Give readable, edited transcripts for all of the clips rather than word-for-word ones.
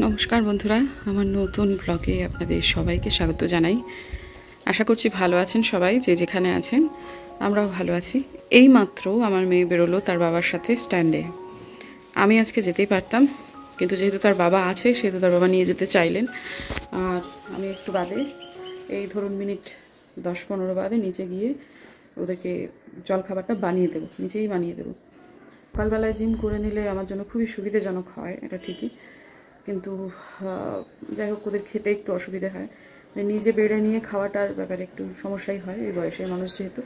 নমস্কার বন্ধুরা, আমার নতুন ব্লগে আপনাদের সবাইকে স্বাগত জানাই। আশা করছি ভালো আছেন সবাই, যে যেখানে আছেন। আমরাও ভালো আছি। এই মাত্র আমার মেয়ে বেরোলো তার বাবার সাথে স্ট্যান্ডে। আমি আজকে যেতেই পারতাম, কিন্তু যেহেতু তার বাবা আছে সেহেতু তার বাবা নিয়ে যেতে চাইলেন। আর আমি একটু বাদে, এই ধরুন মিনিট 10-15 বাদে নিচে গিয়ে ওদেরকে জলখাবারটা বানিয়ে দেবো, নিচেই বানিয়ে দেবো। সকালবেলায় জিম করে নিলে আমার জন্য খুবই সুবিধাজনক হয়, এটা ঠিকই, কিন্তু যাই হোক ওদের খেতে একটু অসুবিধা হয়। মানে নিজে বেড়ে নিয়ে খাওয়াটার ব্যাপারে একটু সমস্যাই হয় এই বয়সের মানুষ যেহেতু।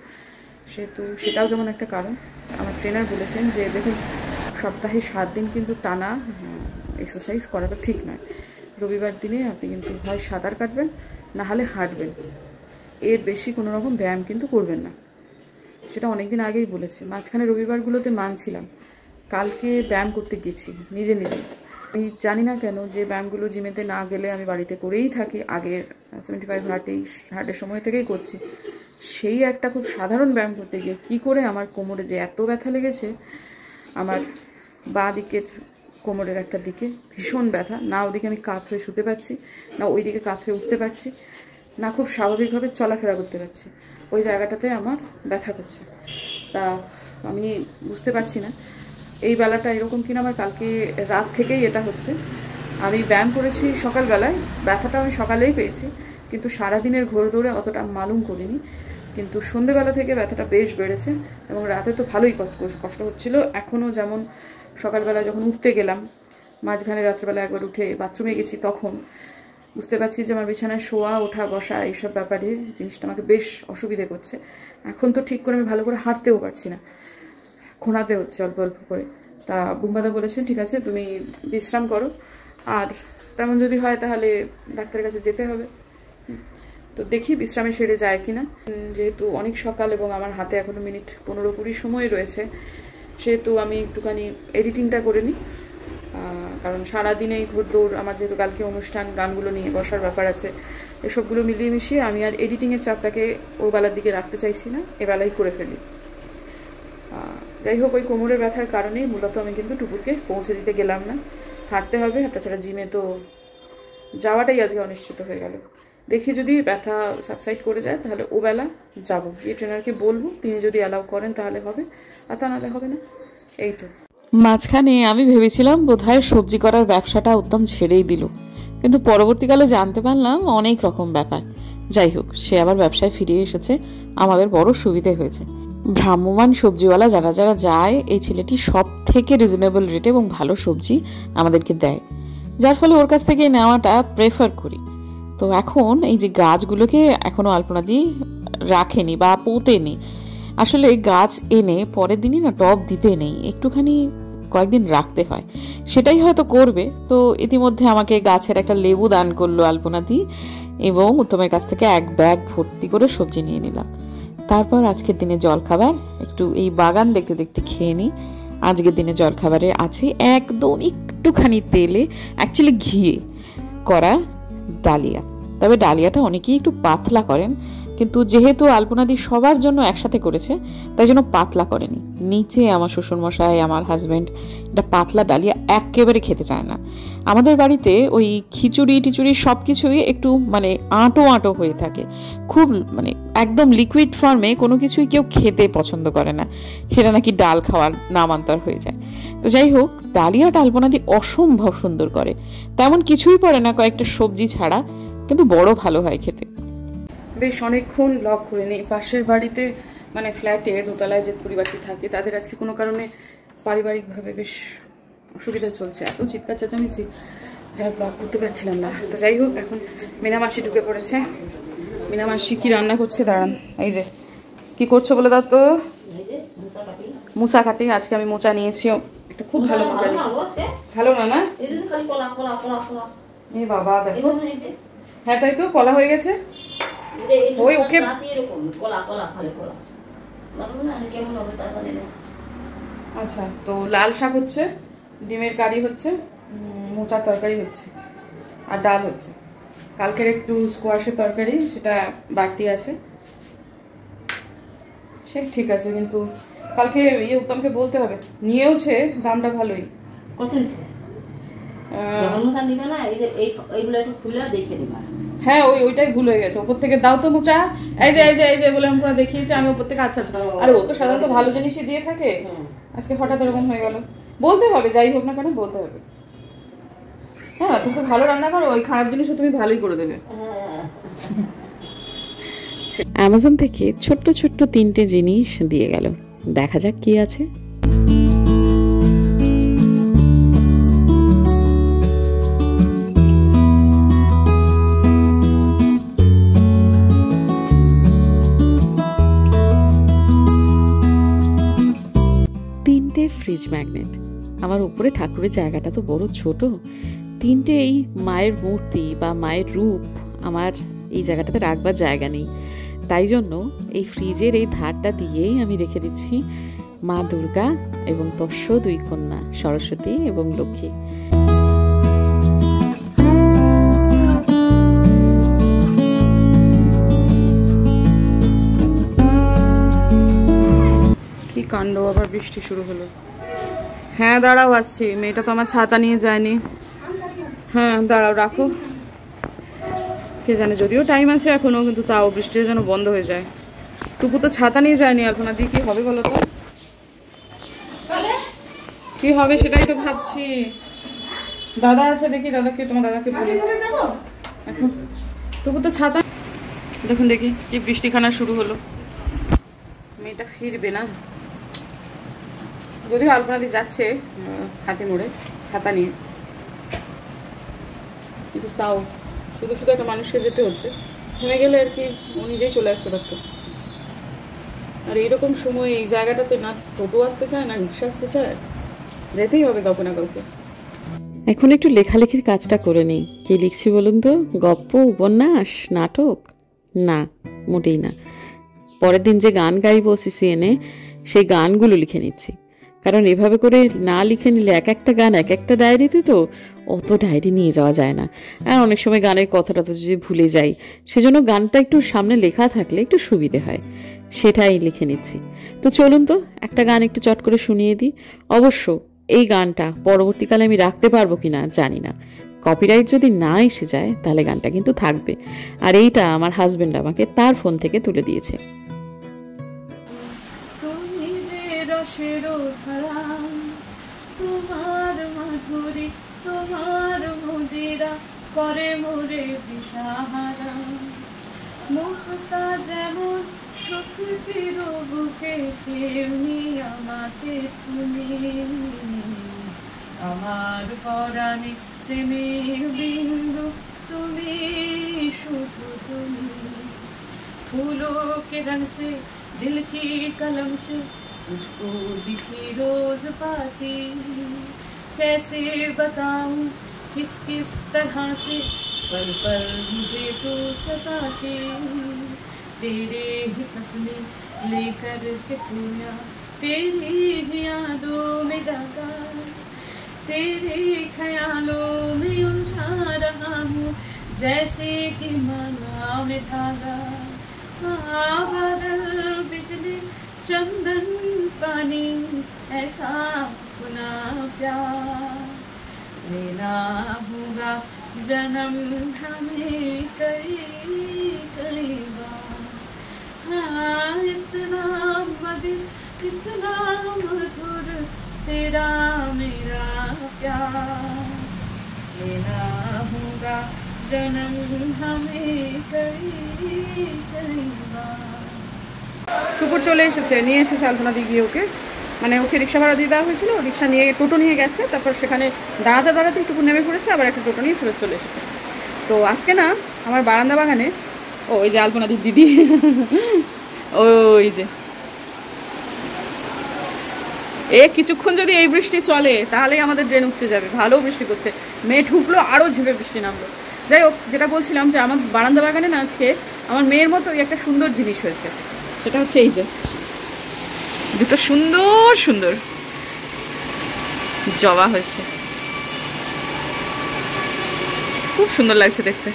সেটাও যেমন একটা কারণ। আমার ট্রেনার বলেছেন যে দেখুন, সপ্তাহে 7 দিন কিন্তু টানা এক্সারসাইজ করাটা ঠিক নয়। রবিবার দিনে আপনি কিন্তু হয় সাঁতার কাটবেন, না হলে হাঁটবেন, এর বেশি কোনো রকম ব্যায়াম কিন্তু করবেন না। সেটা অনেক দিন আগেই বলেছে। মাঝখানে রবিবারগুলোতে মানছিলাম, কালকে ব্যায়াম করতে গেছি নিজে নিজে। আমি জানি না কেন যে ব্যায়ামগুলো জিমেতে না গেলে আমি বাড়িতে করেই থাকি, আগের 75 হার্টের সময় থেকেই করছি। সেই একটা খুব সাধারণ ব্যায়াম করতে গিয়ে কী করে আমার কোমরে যে এত ব্যথা লেগেছে। আমার বাঁ দিকের কোমরের একটা দিকে ভীষণ ব্যথা, না ওদিকে আমি কাত হয়ে শুতে পারছি, না ওই দিকে কাত হয়ে উঠতে পারছি, না খুব স্বাভাবিকভাবে চলাফেরা করতে পারছি। ওই জায়গাটাতে আমার ব্যথা করছে। তা আমি বুঝতে পারছি না এই বেলাটা এরকম কিনা। আমার কালকে রাত থেকেই এটা হচ্ছে। আমি ব্যায়াম করেছি সকালবেলায়, ব্যথাটা আমি সকালেই পেয়েছি, কিন্তু সারাদিনের ঘোর দৌড়ে অতটা মালুম করিনি। কিন্তু সন্ধেবেলা থেকে ব্যথাটা বেশ বেড়েছে, এবং রাতে তো ভালোই কষ্ট হচ্ছিল। এখনও যেমন সকালবেলা যখন উঠতে গেলাম, মাঝখানে রাত্রেবেলা একবার উঠে বাথরুমে গেছি, তখন বুঝতে পারছি যে আমার বিছানায় শোয়া ওঠা বসা এইসব ব্যাপারে জিনিসটা আমাকে বেশ অসুবিধে করছে। এখন তো ঠিক করে আমি ভালো করে হাঁটতেও পারছি না, খোঁড়াতে হচ্ছে অল্প অল্প করে। তা বুম্বাদা বলেছেন ঠিক আছে তুমি বিশ্রাম করো, আর তেমন যদি হয় তাহলে ডাক্তারের কাছে যেতে হবে। তো দেখি বিশ্রামে সেরে যায় কিনা। যেহেতু অনেক সকাল এবং আমার হাতে এখনো মিনিট 15-20 সময় রয়েছে, সেহেতু আমি একটুখানি এডিটিংটা করে নিই। কারণ সারাদিনেই ঘোরদৌড়, আমার যেহেতু কালকে অনুষ্ঠান, গানগুলো নিয়ে বসার ব্যাপার আছে, এসবগুলো মিলিয়ে মিশিয়ে আমি আর এডিটিংয়ের চাপটাকে ও বেলার দিকে রাখতে চাইছি না, এবেলাই করে ফেলি। যাই হোক, ওই কোমরের ব্যথার কারণেই মূলত আমি কিন্তু টুকুরকে পৌঁছে দিতে গেলাম না। হাঁটতে হবে, তাছাড়া জিমে তো যাওয়াটাই আজকে অনিশ্চিত হয়ে গেল। দেখি যদি ব্যথা সাবসাইড করে যায় তাহলে ও বেলা যাবো, গিয়ে ট্রেনারকে বলবো, তিনি যদি অ্যালাউ করেন তাহলে হবে, আর তা নাহলে হবে না। এই তো। মাঝখানে আমি ভেবেছিলাম বোধহয় সবজি করার ব্যবসাটা উত্তম ছেড়েই দিল, কিন্তু পরবর্তীকালে জানতে পারলাম অনেক রকম ব্যাপার। যাই হোক, সে আবার ব্যবসায় ফিরে এসেছে, আমাদের বড় সুবিধে হয়েছে। ভ্রাম্যমান সবজিওয়ালা যারা যারা যায়, এই ছেলেটি সব থেকে রিজনেবল রেটে এবং ভালো সবজি আমাদেরকে দেয়, যার ফলে ওর কাছ থেকে নেওয়াটা প্রেফার করি। তো এখন এই যে গাছগুলোকে এখনো আলপনাদি রাখেনি বা পোতেনি, আসলে গাছ এনে পরের দিনই না টব দিতে নেই, একটুখানি কয়েকদিন রাখতে হয়, সেটাই হয়তো করবে। তো ইতিমধ্যে আমাকে গাছের একটা লেবু দান করলো আলপনাদি, এবং উত্তমের কাছ থেকে এক ব্যাগ ভর্তি করে সবজি নিয়ে নিলাম। তারপর আজকের দিনে জলখাবার একটু এই বাগান দেখতে দেখতে খেয়ে নিই। আজকের দিনে জলখাবারে আছে একদম একটুখানি তেলে, অ্যাকচুয়ালি ঘিয়ে করা ডালিয়া। তবে ডালিয়াটা অনেকেই একটু পাতলা করেন, কিন্তু যেহেতু আলপনাদি সবার জন্য একসাথে করেছে, তাই জন্য পাতলা করেনি। নিচে আমার শ্বশুরমশাই, আমার হাজব্যান্ড এটা পাতলা ডালিয়া একেবারে খেতে চায় না। আমাদের বাড়িতে ওই খিচুড়ি টিচুড়ি সব কিছুই একটু মানে আঁটো আঁটো হয়ে থাকে, খুব মানে একদম লিকুইড ফর্মে কোনো কিছুই কেউ খেতে পছন্দ করে না, সেটা নাকি ডাল খাওয়ার নামান্তর হয়ে যায়। তো যাই হোক, ডালিয়াটা আলপনাদি অসম্ভব সুন্দর করে, তেমন কিছুই পড়ে না কয়েকটা সবজি ছাড়া, কিন্তু বড় ভালো হয় খেতে। বেশ অনেকক্ষণ ব্লগ করে নিই। পাশের বাড়িতে মানে ফ্ল্যাটে দোতলায় যে পরিবারটি থাকে, তাদের আজকে কোনো কারণে পারিবারিকভাবে বেশ অসুবিধা চলছে, এত চিৎকার চেঁচামেচি যা ব্লগ করতে পারছিলাম না। তো যাই হোক, এখন মিনামাসি ঢুকে পড়েছে। মিনামাসি কি রান্না করছে দাঁড়ান, এই যে কি করছো বলে দাও তো। মুসা কাটি, আজকে আমি মোচা নিয়েছি, একটা খুব ভালো মোচা নিয়েছি। ভালো না না এ বাবা, দেখো, হ্যাঁ তাই তো, কলা হয়ে গেছে। ওই ওকে আচ্ছা, তো লাল শাক হচ্ছে, ডিমের কারি হচ্ছে, মোচার তরকারি হচ্ছে, আর ডাল হচ্ছে। কালকের একটু স্কোয়াশের তরকারি সেটা বাড়তি আছে, সে ঠিক আছে, কিন্তু কালকে উত্তমকে বলতে হবে, নিয়েওছে, দামটা ভালোই। যখন মোছা নিবে না এই যে এইগুলো একটু খুলে দেখে নিবা। হ্যাঁ ওইটাই ভুল হয়ে গেছে, ওপর থেকে দাও তো মোচা, এই যে বলে আমি দেখিয়েছি আমি ওপর থেকে। আচ্ছা আরে ও তো সাধারণত ভালো জিনিসই দিয়ে থাকে, আজকে হঠাৎ এরকম হয়ে গেল। বলতে হবে যাই হোক না কেন বলতে হবে। হ্যাঁ তুমি তো ভালো রান্না করো, ওই খারাপ জিনিসও তুমি ভালোই করে দেবে। অ্যামাজন থেকে ছোট্ট ছোট্ট 3টে জিনিস দিয়ে গেল, দেখা যাক কি আছে। Fridge magnet. আমার উপরে ঠাকুরের জায়গাটা তো বড় ছোট, 3টে এই মায়ের মূর্তি বা মায়ের রূপ আমার এই জায়গাটাতে রাখবার জায়গা নেই, তাই জন্য এই ফ্রিজের এই ধারটা দিয়েই আমি রেখে দিচ্ছি মা দুর্গা এবং তস্য 2 কন্যা সরস্বতী এবং লক্ষ্মী। কি কাণ্ড, আবার বৃষ্টি শুরু হলো। হ্যাঁ দাঁড়াও আসছি, মেয়েটা তো আমার ছাতা নিয়ে যায়নি। হ্যাঁ দাঁড়াও রাখো, কে জানে যদিও টাইম আছে এখনো, কিন্তু তাও বৃষ্টিটা যেন বন্ধ হয়ে যায়। টুকু তো ছাতা নিয়ে যায়নি, আলপনা দিয়ে কি হবে বলো তো, কি হবে সেটাই তো ভাবছি। দাদা আছে, দেখি দাদাকে, তোমার দাদাকে বলি এখন। টুকু তো ছাতা, দেখুন দেখি কি বৃষ্টিখানা শুরু হলো। মেয়েটা ফিরবে না, যদিও আলপনা দিয়ে যাচ্ছে হাতে মোড়ে ছাতা নিয়ে, কিন্তু তাও শুধু শুধু একটা মানুষকে যেতে হচ্ছে। থেমে গেলে আর কি ও নিজেই চলে আসতে পারতো। আর এইরকম সময় এই জায়গাটাতে না টোটো আসতে চায় না রিক্সা আসতে চায়, যেতেই হবে কাউকে না কাউকে। এখন একটু লেখালেখির কাজটা করে নিই। কি লিখছি বলুন তো? গল্প, উপন্যাস, নাটক? না, মোটেই না। পরের দিন যে গান গাইবো সিসিএনে, সেই গানগুলো লিখে নিচ্ছি। কারণ এভাবে করে না লিখে নিলে এক একটা গান এক একটা ডায়েরিতে তো অত ডায়েরি নিয়ে যাওয়া যায় না, আর অনেক সময় গানের কথাটা তো যদি ভুলে যাই, সেজন্য গানটা একটু সামনে লেখা থাকলে একটু সুবিধে হয়, সেটাই লিখে নিচ্ছি। তো চলুন তো একটা গান একটু চট করে শুনিয়ে দিই। অবশ্য এই গানটা পরবর্তীকালে আমি রাখতে পারবো কিনা জানি না, কপিরাইট যদি না এসে যায় তাহলে গানটা কিন্তু থাকবে। আর এইটা আমার হাজবেন্ড আমাকে তার ফোন থেকে তুলে দিয়েছে। তোমার মাধুরী তোমার মুদিরা করে মোরে দিশাহারা, মুখটা যেমন শক্তির বুকে তেমনি আমাকে তুমি, আমার পরাণে প্রেমের বিন্দু তুমি, শুধু তুমি। फूलों के रंग से दिल की कलम से मुझको दिखी रोज पाती, कैसे बताऊं किस किस तरह से पल पल मुझे तू सताती, तेरे ही सपने लेकर के सोया, तेरी ही यादों में जागा, तेरे ख्यालों में उलझा रहा हूँ जैसे कि माला में धागा। बादल बिजली चंदन पानी ऐसा अपना प्यार, लेना होगा जन्म हमें कई कई बार। हाँ इतना मधुर इतना मधुर तेरा मेरा प्यार, लेना होगा जन्म हमें कई कई बार। টুকুর চলে এসেছে, নিয়ে এসেছে আলপনা দিয়ে গিয়ে ওকে, মানে ওকে রিক্সা ভাড়া দিয়ে দেওয়া হয়েছিল, রিক্সা নিয়ে টোটো নিয়ে গেছে, তারপর সেখানে দাঁড়াতে দাঁড়াতে টুকুর নেমে পড়েছে, আবার একটা টোটো নিয়ে ফেরত চলে এসেছে। তো আজকে না আমার বারান্দা বাগানে, ওই যে আলপনা দিদি ওই যে কিছুক্ষণ যদি এই বৃষ্টি চলে তাহলেই আমাদের ড্রেন উঠতে যাবে, ভালো বৃষ্টি করছে, মেয়ে ঢুকলো আরও ঝেপে বৃষ্টি নামলো। যাই হোক, যেটা বলছিলাম যে আমার বারান্দা বাগানে না আজকে আমার মেয়ের মতো একটা সুন্দর জিনিস হয়েছে, সেটা হচ্ছে এই যে দুটো সুন্দর সুন্দর জবা হয়েছে, খুব সুন্দর লাগছে দেখতে।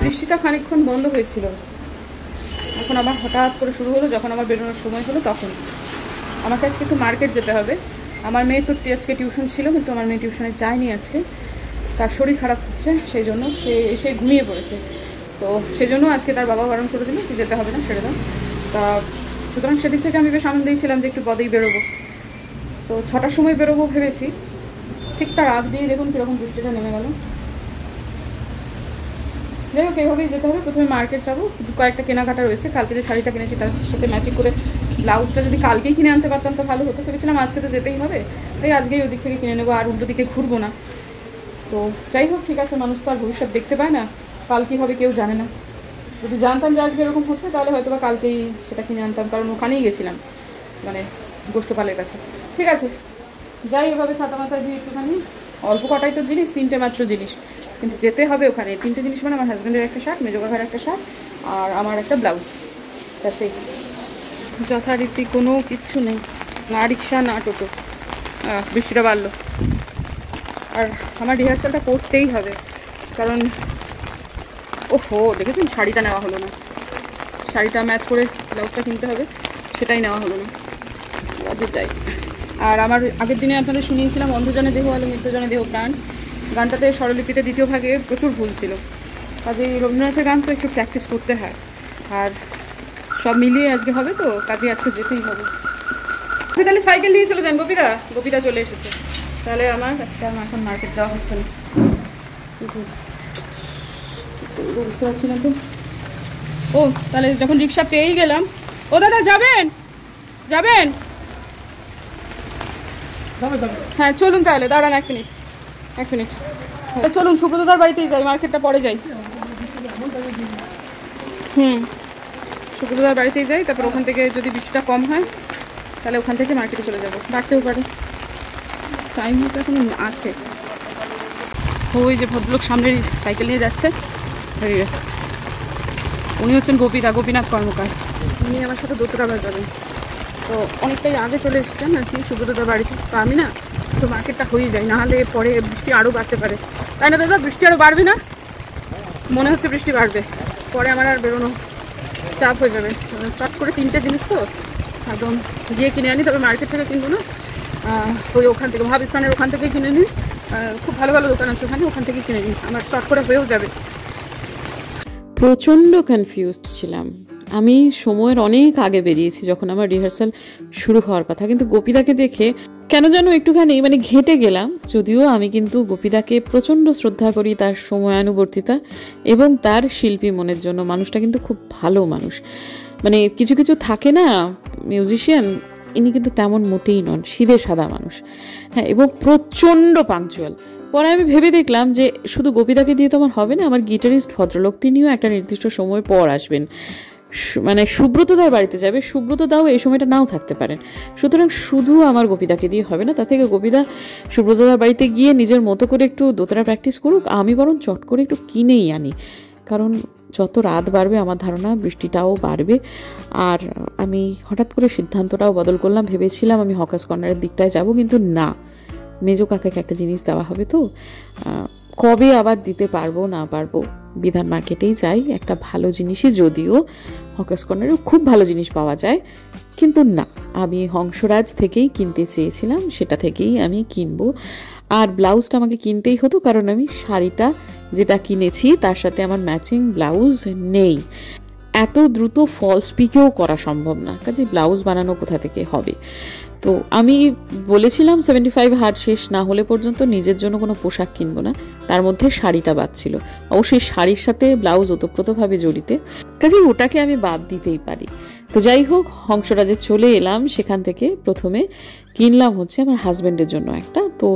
বৃষ্টিটা খানিকক্ষণ বন্ধ হয়েছিল, এখন আবার হঠাৎ করে শুরু হলো। যখন আমার বেরোনোর সময় হলো তখন আমাকে আজকে একটু মার্কেট যেতে হবে। আমার মেয়ে তো আজকে টিউশন ছিল, কিন্তু আমার মেয়ে টিউশনে যায়নি আজকে, তার শরীর খারাপ হচ্ছে, সেই জন্য সে এসে ঘুমিয়ে পড়েছে। তো সেই জন্য আজকে তার বাবা বারণ করে দিল যে যেতে হবে না, ছেড়ে দাও। তা সুতরাং সেদিক থেকে আমি বেশ আনন্দেই ছিলাম যে একটু বদেই বেরোবো। তো 6টার সময় বেরোবো ভেবেছি, ঠিক তার আগ দিয়ে দেখুন কীরকম বৃষ্টিটা নেমে গেল। যাই হোক, এইভাবেই যেতে হবে। প্রথমে মার্কেট যাবো, কয়েকটা কেনাকাটা রয়েছে। কালকে যে শাড়িটা কিনেছি তার সাথে ম্যাচিং করে ব্লাউজটা যদি কালকেই কিনে আনতে পারতাম তো ভালো হতো। ভেবেছিলাম আজকে তো যেতেই হবে, তাই আজকেই ওদিক থেকে কিনে নেবো, আর উল্টো দিকে ঘুরবো না। তো যাই হোক, ঠিক আছে, মানুষ তো আর ভবিষ্যৎ দেখতে পায় না, কাল কী হবে কেউ জানে না। যদি জানতাম যে আজকে এরকম হচ্ছে তাহলে হয়তো বা কালকেই সেটা কিনে আনতাম, কারণ ওখানেই গেছিলাম, মানে গোষ্ঠপালের কাছে। ঠিক আছে, যাই এভাবে ছাতা মাথায় দিয়ে একটুখানি, অল্প কটাই তো জিনিস, 3টে মাত্র জিনিস, কিন্তু যেতে হবে ওখানে। 3টে জিনিস মানে আমার হাজব্যান্ডের একটা শার্ট, মেজো কাকার একটা শার্ট, আর আমার একটা ব্লাউজ, সেই যথারীতি কোনো কিচ্ছু নেই, না রিক্সা না টোটো। বৃষ্টিটা বাড়লো, আর আমার রিহার্সালটা করতেই হবে, কারণ ওহো দেখেছেন শাড়িটা নেওয়া হলো না, শাড়িটা ম্যাচ করে ব্লাউজটা কিনতে হবে, সেটাই নেওয়া হলো না। রাজে যাই। আর আমার আগের দিনে আপনাদের শুনিয়েছিলাম অন্ধজনে দেহ আলো মৃত্যুজনে দেহ প্রাণ, গানটাতে স্বরলিপিতে দ্বিতীয় ভাগে প্রচুর ভুল ছিল, কাজে রবীন্দ্রনাথের গান তো একটু প্র্যাকটিস করতে হয়, আর সব মিলিয়ে আজকে হবে, তো কাজে আজকে যেতেই হবে। তাহলে সাইকেল নিয়ে চলে যান, গোপীরা চলে এসেছে, তাহলে আমার আজকে আমার এখন মার্কেট যাওয়া হচ্ছে না, বুঝতে পারছি না তো। ও তাহলে যখন রিক্সা পেয়েই গেলাম, ও দাদা যাবেন? হ্যাঁ চলুন, তাহলে দাঁড়ান এক মিনিট, চলুন সুব্রতদার বাড়িতেই যাই, মার্কেটটা পরে যাই। সুব্রতদার বাড়িতেই যাই, তারপর ওখান থেকে যদি বৃষ্টিটা কম হয় তাহলে ওখান থেকে মার্কেটে চলে যাবো, বাড়তেও পারে, টাইম হয়তো এখন আছে। ওই যে ভদ্রলোক সামনে সাইকেল নিয়ে যাচ্ছে, উনি হচ্ছেন গোপীনাথ কর্মকার, উনি আমার সাথে দোতরাবার যাবেন। তো অনেকটাই আগে চলে এসেছেন আর কি সুব্রতদার বাড়িতে। তো আমি না তো মার্কেটটা হয়ে যায়, নাহলে পরে বৃষ্টি আরও বাড়তে পারে, তাই না দাদা? বৃষ্টি আরও বাড়বে না? মনে হচ্ছে বৃষ্টি বাড়বে, পরে আমার আর বেরোনো চাপ হয়ে যাবে। চট করে 3টে জিনিস তো একদম গিয়ে কিনে আনি, তবে মার্কেট থেকে কিনবো না, ওই ওখান থেকে মহাবিস্তানের ওখান থেকে কিনে নিই, খুব ভালো ভালো দোকান আছে ওখান থেকে কিনে নিই, আমার চট করে হয়েও যাবে। প্রচণ্ড কনফিউজড ছিলাম আমি, সময়ের অনেক আগে বেরিয়েছি যখন আমার রিহার্সাল শুরু হওয়ার কথা, কিন্তু গোপীদাকে দেখে কেন যেন একটুখানি মানে ঘেঁটে গেলাম। যদিও আমি কিন্তু গোপীদাকে প্রচণ্ড শ্রদ্ধা করি, তার সময়ানুবর্তিতা এবং তার শিল্পী মনের জন্য। মানুষটা কিন্তু খুব ভালো মানুষ, মানে কিছু কিছু থাকে না মিউজিশিয়ান, ইনি কিন্তু তেমন মোটেই নন, সিধে সাদা মানুষ, হ্যাঁ, এবং প্রচণ্ড পাংচুয়াল। পরে আমি ভেবে দেখলাম যে শুধু গোপীদাকে দিয়ে তো আমার হবে না, আমার গিটারিস্ট ভদ্রলোক তিনিও একটা নির্দিষ্ট সময় পর আসবেন, মানে সুব্রতদার বাড়িতে যাবে, সুব্রতদাও এই সময়টা নাও থাকতে পারেন, সুতরাং শুধু আমার গোপীদাকে দিয়ে হবে না। তা থেকে গোপীদা সুব্রতদার বাড়িতে গিয়ে নিজের মতো করে একটু দোতরা প্র্যাকটিস করুক, আমি বরং চট করে একটু কিনেই আনি, কারণ যত রাত বাড়বে আমার ধারণা বৃষ্টিটাও বাড়বে। আর আমি হঠাৎ করে সিদ্ধান্তটাও বদল করলাম, ভেবেছিলাম আমি হকার্স কর্নারের দিকটায় যাব, কিন্তু না, মেজো কাকাকে একটা জিনিস দেওয়া হবে, তো কবে আবার দিতে পারবো না পারবো, বিধান মার্কেটেই যাই, একটা ভালো জিনিসই, যদিও হকার্স কর্নারেও খুব ভালো জিনিস পাওয়া যায়, কিন্তু না, আমি হংসরাজ থেকেই কিনতে চেয়েছিলাম, সেটা থেকেই আমি কিনবো। আর ব্লাউজটা আমাকে কিনতেই হতো, কারণ আমি শাড়িটা যেটা কিনেছি তার সাথে আমার ম্যাচিং ব্লাউজ নেই, এত দ্রুত ফলস পিকেও করা সম্ভব না, কাজে ব্লাউজ বানানো কোথা থেকে হবে। তো আমি বলেছিলাম 75 হাট শেষ না হলে পর্যন্ত নিজের জন্য কোনো পোশাক কিনবো না, তার মধ্যে শাড়িটা বাদ ছিল, অবশ্যই শাড়ির সাথে ব্লাউজ ওতপ্রোতভাবে জড়িতে, কাজে ওটাকে আমি বাদ দিতেই পারি। তো যাই হোক, হংসরাজে চলে এলাম, সেখান থেকে প্রথমে কিনলাম হচ্ছে আমার হাজব্যান্ডের জন্য একটা। তো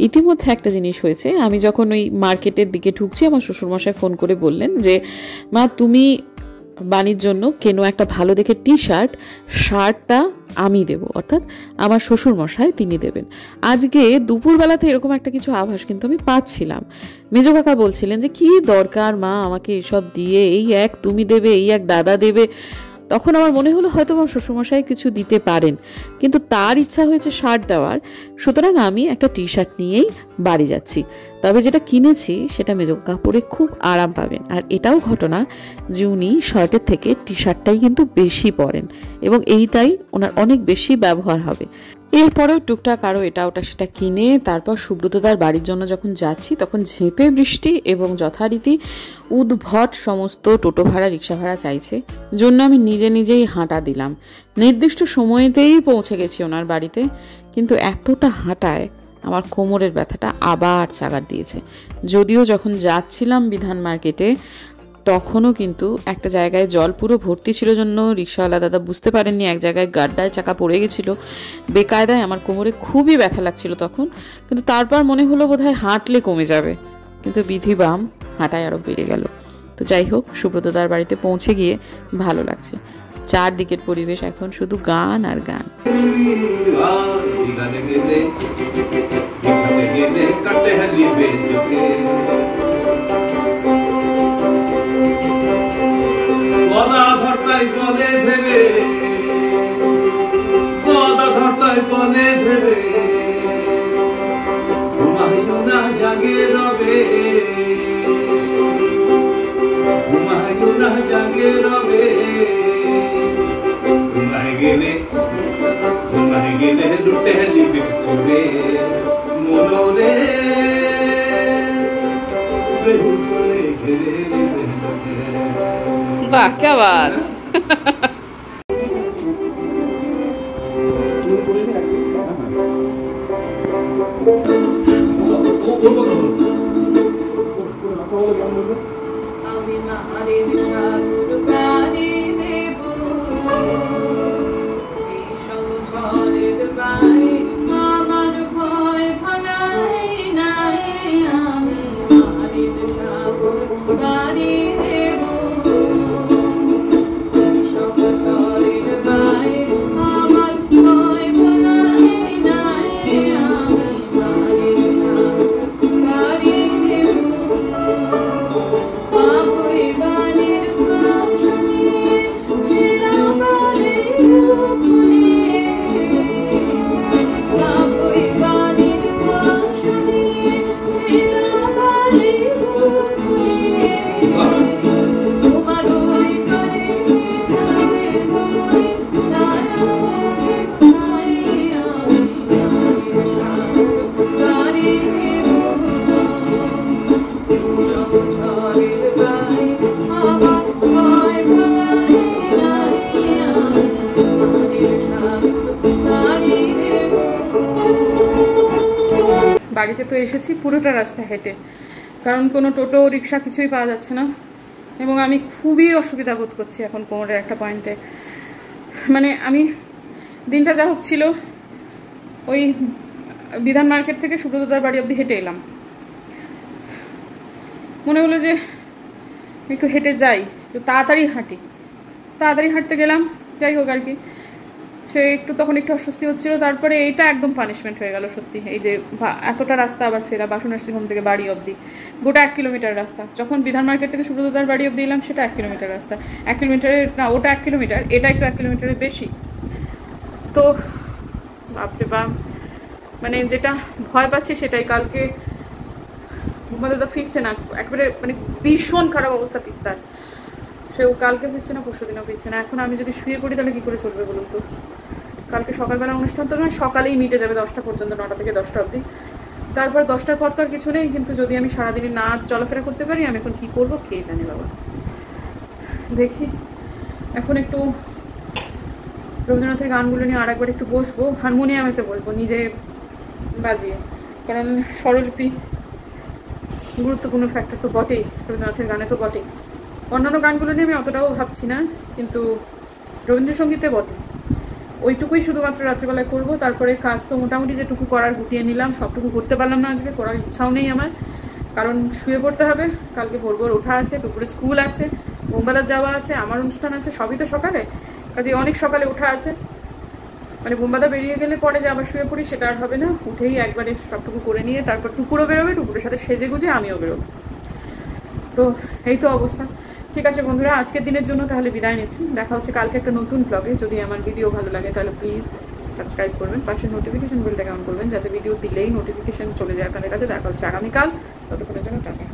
ইতিমধ্যে একটা জিনিস হয়েছে, আমি যখন ওই মার্কেটের দিকে ঢুকছি আমার শ্বশুরমশাই ফোন করে বললেন যে মা তুমি বাণীর জন্য কেন একটা ভালো দেখে শার্টটা আমি দেব, অর্থাৎ আমার শ্বশুরমশাই তিনি দেবেন। আজকে দুপুরবেলাতে এরকম একটা কিছু আভাস কিন্তু আমি পাচ্ছিলাম, মেজো কাকা বলছিলেন যে কি দরকার মা আমাকে এসব দিয়ে, এই এক তুমি দেবে, এই এক দাদা দেবে, তখন আমার মনে হলো হয়তো আমার শ্বশুরমশাই কিছু দিতে পারেন, কিন্তু তার ইচ্ছা হয়েছে শার্ট দেওয়ার, সুতরাং আমি একটা টি শার্ট নিয়েই বাড়ি যাচ্ছি। তবে যেটা কিনেছি সেটা মেজো কাপড়ে খুব আরাম পাবেন। আর এটাও ঘটনা যে উনি শার্টের থেকে টি শার্টটাই কিন্তু বেশি পরেন এবং এইটাই ওনার অনেক বেশি ব্যবহার হবে। এরপরেও টুকটাক আরও এটা ওটা সেটা কিনে তারপর সুব্রতদার বাড়ির জন্য যখন যাচ্ছি তখন ঝেঁপে বৃষ্টি এবং যথারীতি উদ্ভট সমস্ত টোটো ভাড়া রিক্সা ভাড়া চাইছে, জন্য আমি নিজে নিজেই হাঁটা দিলাম। নির্দিষ্ট সময়েতেই পৌঁছে গেছি ওনার বাড়িতে, কিন্তু এতটা হাঁটায় আমার কোমরের ব্যথাটা আবার চাগার দিয়েছে। যদিও যখন যাচ্ছিলাম বিধান মার্কেটে তখনও কিন্তু একটা জায়গায় জল পুরো ভর্তি ছিল জন্য রিক্সাওয়ালা দাদা বুঝতে পারেননি, এক জায়গায় গাড্ডায় চাকা পড়ে গেছিলো। বেকায়দায় আমার কোমরে খুবই ব্যথা লাগছিল তখন, কিন্তু তারপর মনে হলো বোধহয় হাঁটলে কমে যাবে, কিন্তু বিধি বাম হাঁটায় আরও বেড়ে গেল। তো যাই হোক, সুব্রতদার বাড়িতে পৌঁছে গিয়ে ভালো লাগছে। চারদিকের পরিবেশ এখন শুধু গান আর গান। গদা ধরতাই বনে ভেবে, গদা ধরতাই বনে ভেবে, ঘুমাইও না জাগে রবে, ঘুমাইও না জাগে রবে, ঘুমাই গেলে লুটে লিবে চুরে মনোরে বেহুসলে ঘেরে লিবে। वाह, क्या बात। বাড়িতে তো এসেছি পুরোটা রাস্তা হেঁটে, কারণ কোনো টোটো রিক্সা কিছুই পাওয়া যাচ্ছে না এবং আমি খুবই অসুবিধা বোধ করছি এখন কোমরের একটা পয়েন্টে। মানে আমি দিনটা যা হোক ছিল, ওই বিধান মার্কেট থেকে সুব্রতদার বাড়ি অবধি হেঁটে এলাম। মনে হলো যে একটু হেঁটে যাই, একটু তাড়াতাড়ি হাঁটি, তাড়াতাড়ি হাঁটতে গেলাম। যাই হোক আর কি, সে একটু তখন একটু অস্বস্তি হচ্ছিল। তারপরে এইটা একদম পানিশমেন্ট হয়ে গেল সত্যি, এই যে এতটা রাস্তা আবার ফেরা বাসু নার্সিংহোম থেকে বাড়ি অবধি, গোটা 1 কিলোমিটার রাস্তা। যখন বিধান মার্কেট থেকে সুব্রতদার বাড়ি অবধি এলাম সেটা 1 কিলোমিটার রাস্তা, 1 কিলোমিটারের না, ওটা 1 কিলোমিটার, এটা একটু 1 কিলোমিটারের বেশি। তো বাপরে বাপ, মানে যেটা ভয় পাচ্ছি সেটাই, কালকে দাদা ফিরছে না, একবারে মানে ভীষণ খারাপ অবস্থা পিস্তার, সেও কালকে ফিরছে না, পরশু দিনও ফিরছে না। এখন আমি যদি শুয়ে পড়ি তাহলে কি করে চলবে বলুন তো? কালকে সকালবেলা অনুষ্ঠান তো নয়, সকালেই মিটে যাবে 10টা পর্যন্ত, 9টা থেকে 10টা অবধি। তারপর 10টার পর তো আর কিছু নেই, কিন্তু যদি আমি সারাদিনে না চলাফেরা করতে পারি আমি এখন কি করবো কে জানে বাবা। দেখি এখন একটু রবীন্দ্রনাথের গানগুলো নিয়ে আর একবার একটু বসবো, হারমোনিয়ামেতে বসবো নিজে বাজিয়ে, কারণ স্বরলিপি গুরুত্বপূর্ণ ফ্যাক্টর তো বটেই, রবীন্দ্রনাথের গানে তো বটেই। অন্যান্য গানগুলো নিয়ে আমি অতটাও ভাবছি না, কিন্তু রবীন্দ্রসঙ্গীতে বটে। ওইটুকুই শুধুমাত্র রাত্রিবেলায় করবো। তারপরে কাজ তো মোটামুটি যেটুকু করার গুটিয়ে নিলাম, সবটুকু করতে পারলাম না আজকে, করার ইচ্ছাও নেই আমার, কারণ শুয়ে পড়তে হবে। কালকে ভোর ভোর ওঠা আছে, দুপুরে স্কুল আছে, বোমবাজার যাওয়া আছে, আমার অনুষ্ঠান আছে, সবই তো সকালে, কাজে অনেক সকালে ওঠা আছে। মানে বোমবাদা বেরিয়ে গেলে পরে যে আবার শুয়ে পড়ি সেটা আর হবে না, উঠেই একবারে সবটুকু করে নিয়ে তারপর টুকুরও বেরোবে, টুকুরের সাথে সেজে গুজে আমিও বেরোবো। তো এই তো অবস্থা। ঠিক আছে বন্ধুরা, আজকের দিনের জন্য তাহলে বিদায় নিচ্ছি। দেখা হচ্ছে কালকে একটা নতুন ব্লগে। যদি আমার ভিডিও ভালো লাগে তাহলে প্লিজ সাবস্ক্রাইব করবেন, পাশে নোটিফিকেশন বেলটা অন করবেন, যাতে ভিডিও দিলেই নোটিফিকেশন চলে যায় আপনাদের কাছে। দেখা হচ্ছে আগামীকাল, ততক্ষণের জন্য টাটা।